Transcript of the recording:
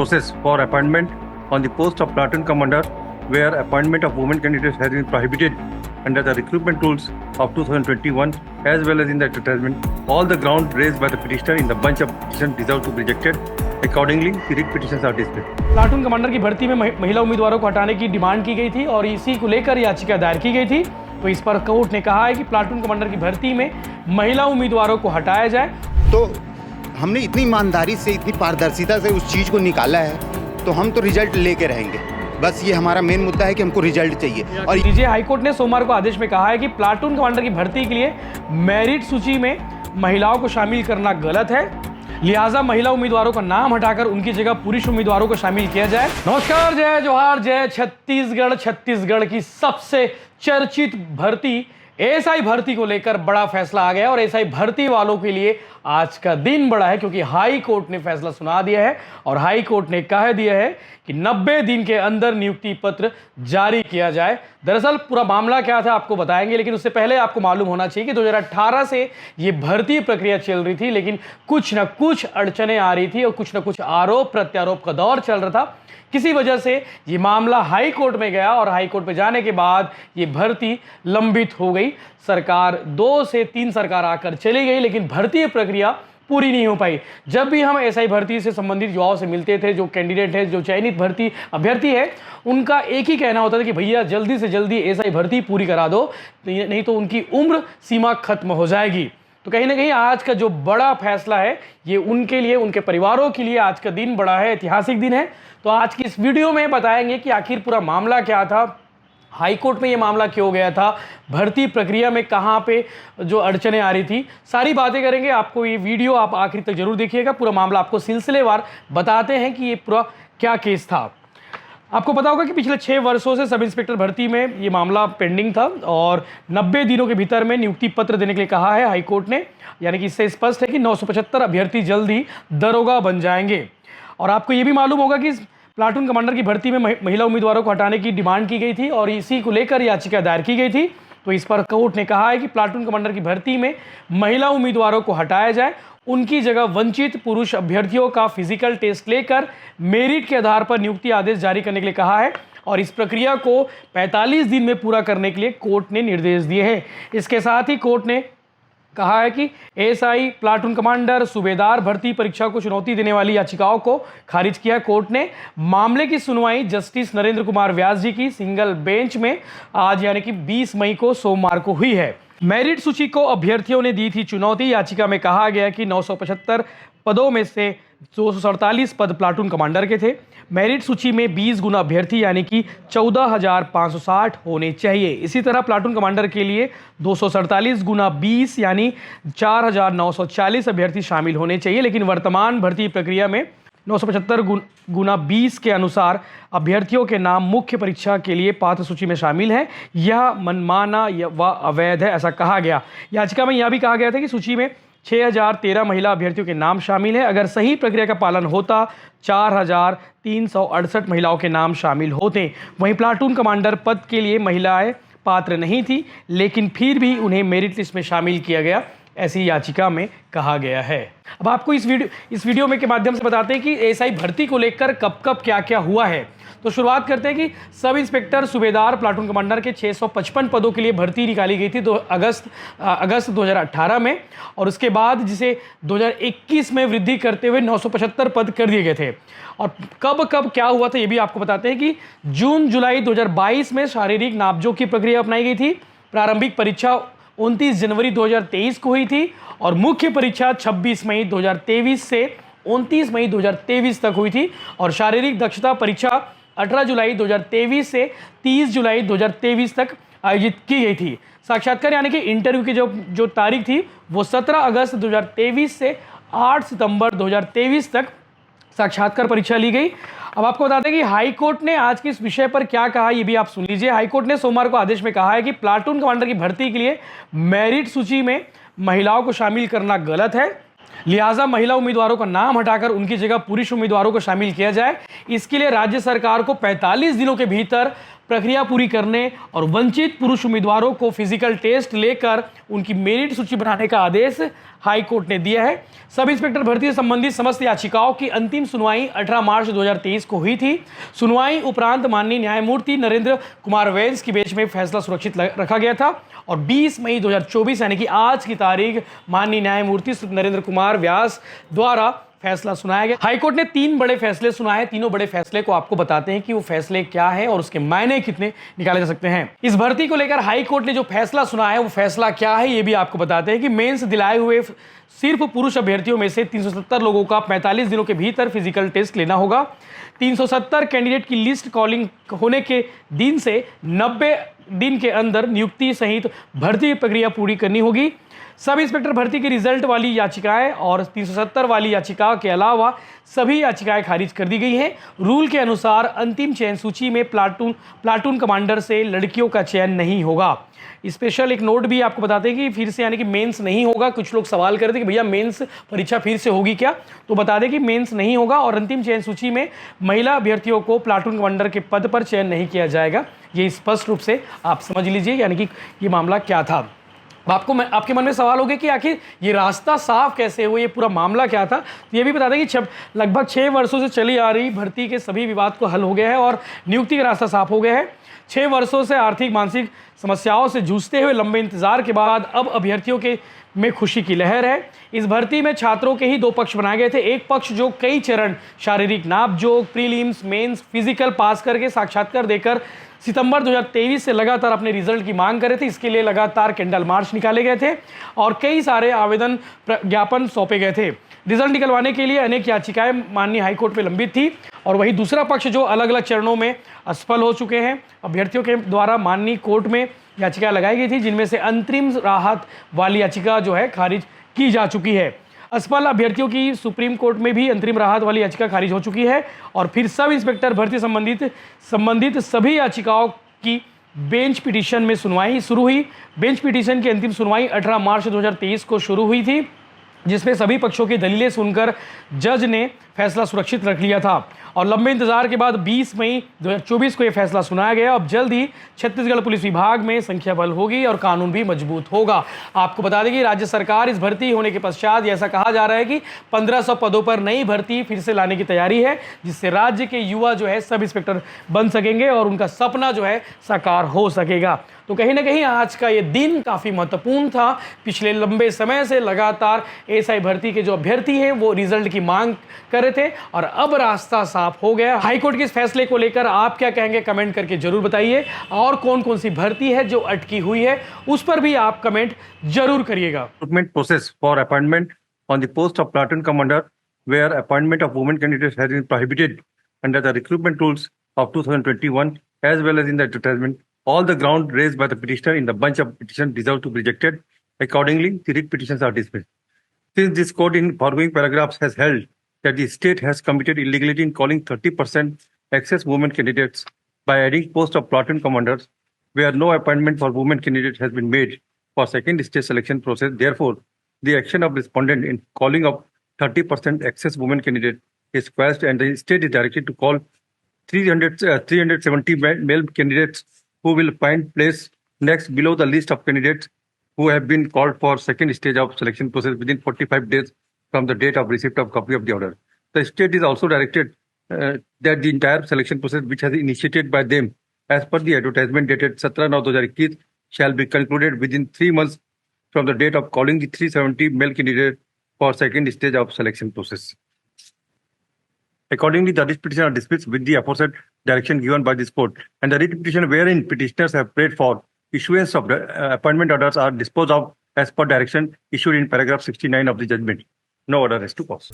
process for appointment on the post of platoon commander, where appointment of women candidates has been prohibited under the recruitment rules of 2021 as well as in the advertisement. All the ground raised by the petitioner in the bunch of petitions deserve to be rejected. Accordingly, the writ petitions are dismissed. Platoon commander की भर्ती में महिला उम्मीदवारों को हटाने की demand की गई थी और इसी को लेकर याचिका दायर की गई थी। तो इस पर कोर्ट ने कहा है कि प्लाटून कमांडर की भर्ती में महिला उम्मीदवारों को हटाया जाए। तो हमने इतनी ईमानदारी से, इतनी पारदर्शिता से उस चीज़ को निकाला है, तो हम तो रिजल्ट लेके रहेंगे। बस ये हमारा मेन मुद्दा है कि हमको रिजल्ट चाहिए। और नीचे हाईकोर्ट ने सोमवार को आदेश में कहा है कि प्लाटून कमांडर की भर्ती के लिए मेरिट सूची में महिलाओं को शामिल करना गलत है, लिहाजा महिला उम्मीदवारों का नाम हटाकर उनकी जगह पुरुष उम्मीदवारों को शामिल किया जाए। नमस्कार, जय जोहार, जय छत्तीसगढ़। छत्तीसगढ़ की सबसे चर्चित भर्ती एएसआई भर्ती को लेकर बड़ा फैसला आ गया और एएसआई भर्ती वालों के लिए आज का दिन बड़ा है, क्योंकि हाई कोर्ट ने फैसला सुना दिया है और हाई कोर्ट ने कह दिया है कि 90 दिन के अंदर नियुक्ति पत्र जारी किया जाए। दरअसल पूरा मामला क्या था आपको बताएंगे, लेकिन उससे पहले आपको मालूम होना चाहिए कि 2018 से ये भर्ती प्रक्रिया चल रही थी, लेकिन कुछ न कुछ अड़चने आ रही थी और कुछ न कुछ आरोप प्रत्यारोप का दौर चल रहा था। किसी वजह से ये मामला हाई कोर्ट में गया और हाई कोर्ट में जाने के बाद ये भर्ती लंबित हो गई। सरकार 2 से 3 सरकार आकर चली गई, लेकिन भर्ती प्रक्रिया पूरी नहीं हो पाई। जब भी हम एसआई भर्ती से संबंधित युवाओं से मिलते थे, जो कैंडिडेट है, जो चयनित भर्ती अभ्यर्थी है, उनका एक ही कहना होता था कि भैया जल्दी से जल्दी एसआई भर्ती पूरी करा दो, नहीं तो उनकी उम्र सीमा खत्म हो जाएगी। तो कहीं ना कहीं आज का जो बड़ा फैसला है ये उनके लिए, उनके परिवारों के लिए आज का दिन बड़ा है, ऐतिहासिक दिन है। तो आज की इस वीडियो में बताएंगे कि आखिर पूरा मामला क्या था, हाई कोर्ट में ये मामला क्यों गया था, भर्ती प्रक्रिया में कहाँ पे जो अड़चने आ रही थी, सारी बातें करेंगे। आपको ये वीडियो आप आखिर तक जरूर देखिएगा। पूरा मामला आपको सिलसिलेवार बताते हैं कि ये पूरा क्या केस था। आपको पता होगा कि पिछले 6 वर्षों से सब इंस्पेक्टर भर्ती में ये मामला पेंडिंग था और 90 दिनों के भीतर में नियुक्ति पत्र देने के लिए कहा है हाईकोर्ट ने। यानी कि इससे स्पष्ट है कि 975 अभ्यर्थी जल्द ही दरोगा बन जाएंगे। और आपको ये भी मालूम होगा कि प्लाटून कमांडर की भर्ती में महिला उम्मीदवारों को हटाने की डिमांड की गई थी और इसी को लेकर याचिका दायर की गई थी। तो इस पर कोर्ट ने कहा है कि प्लाटून कमांडर की भर्ती में महिला उम्मीदवारों को हटाया जाए, उनकी जगह वंचित पुरुष अभ्यर्थियों का फिजिकल टेस्ट लेकर मेरिट के आधार पर नियुक्ति आदेश जारी करने के लिए कहा है और इस प्रक्रिया को 45 दिन में पूरा करने के लिए कोर्ट ने निर्देश दिए हैं। इसके साथ ही कोर्ट ने कहा है कि एएसआई, प्लाटून कमांडर, सूबेदार भर्ती परीक्षा को चुनौती देने वाली याचिकाओं को खारिज किया। कोर्ट ने मामले की सुनवाई जस्टिस नरेंद्र कुमार व्यास जी की सिंगल बेंच में आज यानी कि 20 मई को सोमवार को हुई है। मेरिट सूची को अभ्यर्थियों ने दी थी चुनौती। याचिका में कहा गया कि 975 पदों में से 247 पद प्लाटून कमांडर के थे। मेरिट सूची में 20 गुना अभ्यर्थी यानी कि 14,560 होने चाहिए। इसी तरह प्लाटून कमांडर के लिए 247 गुना 20 यानी 4,940 अभ्यर्थी शामिल होने चाहिए, लेकिन वर्तमान भर्ती प्रक्रिया में 975 गुना 20 के अनुसार अभ्यर्थियों के नाम मुख्य परीक्षा के लिए पात्र सूची में शामिल हैं। यह मनमाना व अवैध है, ऐसा कहा गया। याचिका में यह भी कहा गया था कि सूची में 6,013 महिला अभ्यर्थियों के नाम शामिल हैं। अगर सही प्रक्रिया का पालन होता 4,368 महिलाओं के नाम शामिल होते। वहीं प्लाटून कमांडर पद के लिए महिलाएं पात्र नहीं थी, लेकिन फिर भी उन्हें मेरिट लिस्ट में शामिल किया गया, ऐसी याचिका में कहा गया है। अब आपको इस वीडियो में के माध्यम से बताते हैं कि एएसआई भर्ती को लेकर कब कब क्या क्या हुआ है। तो शुरुआत करते हैं कि सब इंस्पेक्टर, सूबेदार, प्लाटून कमांडर के 655 पदों के लिए भर्ती निकाली गई थी अगस्त 2018 में, और उसके बाद जिसे 2021 में वृद्धि करते हुए 975 पद कर दिए गए थे। और कब कब क्या हुआ था ये भी आपको बताते हैं कि जून जुलाई 2022 में शारीरिक नापजोख की प्रक्रिया अपनाई गई थी। प्रारंभिक परीक्षा 29 जनवरी 2023 को हुई थी और मुख्य परीक्षा 26 मई 2023 से 29 मई 2023 तक हुई थी और शारीरिक दक्षता परीक्षा 18 जुलाई 2023 से 30 जुलाई 2023 तक आयोजित की गई थी। साक्षात्कार यानी कि इंटरव्यू की जो तारीख थी वो 17 अगस्त 2023 से 8 सितंबर 2023 तक साक्षात्कार परीक्षा ली गई। अब आपको बता दें कि हाई कोर्ट ने आज के इस विषय पर क्या कहा ये भी आप सुन लीजिए। हाई कोर्ट ने सोमवार को आदेश में कहा है कि प्लाटून कमांडर की भर्ती के लिए मेरिट सूची में महिलाओं को शामिल करना गलत है, लिहाजा महिला उम्मीदवारों का नाम हटाकर उनकी जगह पुरुष उम्मीदवारों को शामिल किया जाए। इसके लिए राज्य सरकार को 45 दिनों के भीतर प्रक्रिया पूरी करने और वंचित पुरुष उम्मीदवारों को फिजिकल टेस्ट लेकर उनकी मेरिट सूची बनाने का आदेश हाई कोर्ट ने दिया है। सब इंस्पेक्टर भर्ती से संबंधित समस्त याचिकाओं की अंतिम सुनवाई 18 मार्च 2023 को हुई थी। सुनवाई उपरांत माननीय न्यायमूर्ति नरेंद्र कुमार वैस की बेंच में फैसला सुरक्षित रखा गया था और 20 मई 2024 यानी कि आज की तारीख माननीय न्यायमूर्ति नरेंद्र कुमार व्यास द्वारा फैसला सुनाया गया। हाईकोर्ट ने 3 बड़े फैसले सुनाए। तीनों बड़े फैसले को आपको बताते हैं कि वो फैसले क्या है और उसके मायने कितने निकाले जा सकते हैं। इस भर्ती को लेकर हाईकोर्ट ने जो फैसला सुनाया है वो फैसला क्या है ये भी आपको बताते हैं कि मेंस दिलाए हुए सिर्फ पुरुष अभ्यर्थियों में से 370 लोगों का 45 दिनों के भीतर फिजिकल टेस्ट लेना होगा। 370 कैंडिडेट की लिस्ट कॉलिंग होने के दिन से 90 दिन के अंदर नियुक्ति सहित भर्ती प्रक्रिया पूरी करनी होगी। सब इंस्पेक्टर भर्ती के रिजल्ट वाली याचिकाएं और 370 वाली याचिका के अलावा सभी याचिकाएं खारिज कर दी गई हैं। रूल के अनुसार अंतिम चयन सूची में प्लाटून कमांडर से लड़कियों का चयन नहीं होगा। स्पेशल एक नोट भी आपको बताते हैं कि फिर से यानी कि मेंस नहीं होगा। कुछ लोग सवाल कर रहे थे कि भैया मेंस परीक्षा फिर से होगी क्या, तो बता दें कि मेंस नहीं होगा और अंतिम चयन सूची में महिला अभ्यर्थियों को प्लाटून कमांडर के पद पर चयन नहीं किया जाएगा। ये स्पष्ट रूप से आप समझ लीजिए यानी कि ये मामला क्या था। आपके मन में सवाल होगा कि आखिर ये रास्ता साफ कैसे हुआ, ये पूरा मामला क्या था। तो ये भी बता दें कि लगभग 6 वर्षों से चली आ रही भर्ती के सभी विवाद को हल हो गया है और नियुक्ति का रास्ता साफ हो गया है। 6 वर्षों से आर्थिक मानसिक समस्याओं से जूझते हुए लंबे इंतजार के बाद अब अभ्यर्थियों के में खुशी की लहर है। इस भर्ती में छात्रों के ही 2 पक्ष बनाए गए थे। एक पक्ष जो कई चरण शारीरिक नापजोक, प्रीलिम्स, मेंस, फिजिकल पास करके साक्षात्कार देकर सितंबर 2023 से लगातार अपने रिजल्ट की मांग कर रहे थे। इसके लिए लगातार कैंडल मार्च निकाले गए थे और कई सारे आवेदन ज्ञापन सौंपे गए थे। रिजल्ट निकलवाने के लिए अनेक याचिकाएं माननीय हाईकोर्ट में लंबित थी और वही दूसरा पक्ष जो अलग अलग चरणों में असफल हो चुके हैं। अभ्यर्थियों के द्वारा माननीय कोर्ट में याचिका लगाई गई थी जिनमें से अंतरिम राहत वाली याचिका जो है खारिज की जा चुकी है। असफल अभ्यर्थियों की सुप्रीम कोर्ट में भी अंतरिम राहत वाली याचिका खारिज हो चुकी है और फिर सब इंस्पेक्टर भर्ती संबंधित सभी याचिकाओं की बेंच पिटीशन में सुनवाई शुरू हुई। बेंच पिटीशन की अंतिम सुनवाई 18 मार्च 2023 को शुरू हुई थी जिसमें सभी पक्षों की दलीलें सुनकर जज ने फैसला सुरक्षित रख लिया था और लंबे इंतजार के बाद 20 मई 2024 को यह फैसला सुनाया गया। अब जल्द ही छत्तीसगढ़ पुलिस विभाग में संख्या बल होगी और कानून भी मजबूत होगा। आपको बता दें कि राज्य सरकार इस भर्ती होने के पश्चात ऐसा कहा जा रहा है कि 1500 पदों पर नई भर्ती फिर से लाने की तैयारी है जिससे राज्य के युवा जो है सब इंस्पेक्टर बन सकेंगे और उनका सपना जो है साकार हो सकेगा। तो कहीं ना कहीं आज का ये दिन काफ़ी महत्वपूर्ण था। पिछले लंबे समय से लगातार एएसआई भर्ती के जो अभ्यर्थी हैं वो रिजल्ट की मांग कर रहे थे और अब रास्ता साफ हो गया। हाईकोर्ट के इस फैसले को लेकर आप क्या कहेंगे कमेंट करके जरूर बताइए और कौन कौन सी भर्ती है जो अटकी हुई है उस पर भी आप कमेंट जरूर करिएगा। Recruitment process for appointment on the post of platoon commander, where appointment of women candidates has been prohibited under the recruitment rules of 2021, as well as in the advertisement. All the ground raised by the petitioner in the bunch of petitions deserve to be rejected. Accordingly, the writ petitions are dismissed. Since this court in foregoing paragraphs has held that the state has committed illegality in calling 30% excess women candidates by adding post of platoon commanders, where no appointment for women candidates has been made for second stage selection process. Therefore, the action of respondent in calling of 30% excess women candidate is quashed and the state is directed to call 370 male candidates who will find place next below the list of candidates who have been called for second stage of selection process within 45 days from the date of receipt of copy of the order. The state is also directed that the entire selection process which has initiated by them as per the advertisement dated 17/9/2021 shall be concluded within 3 months from the date of calling the 370 male candidates for second stage of selection process. Accordingly, the writ petition are dismissed with the aforesaid direction given by this court, and the writ petition wherein petitioners have prayed for issuance of appointment orders are disposed of as per direction issued in paragraph 69 of the judgment. No order is to cause.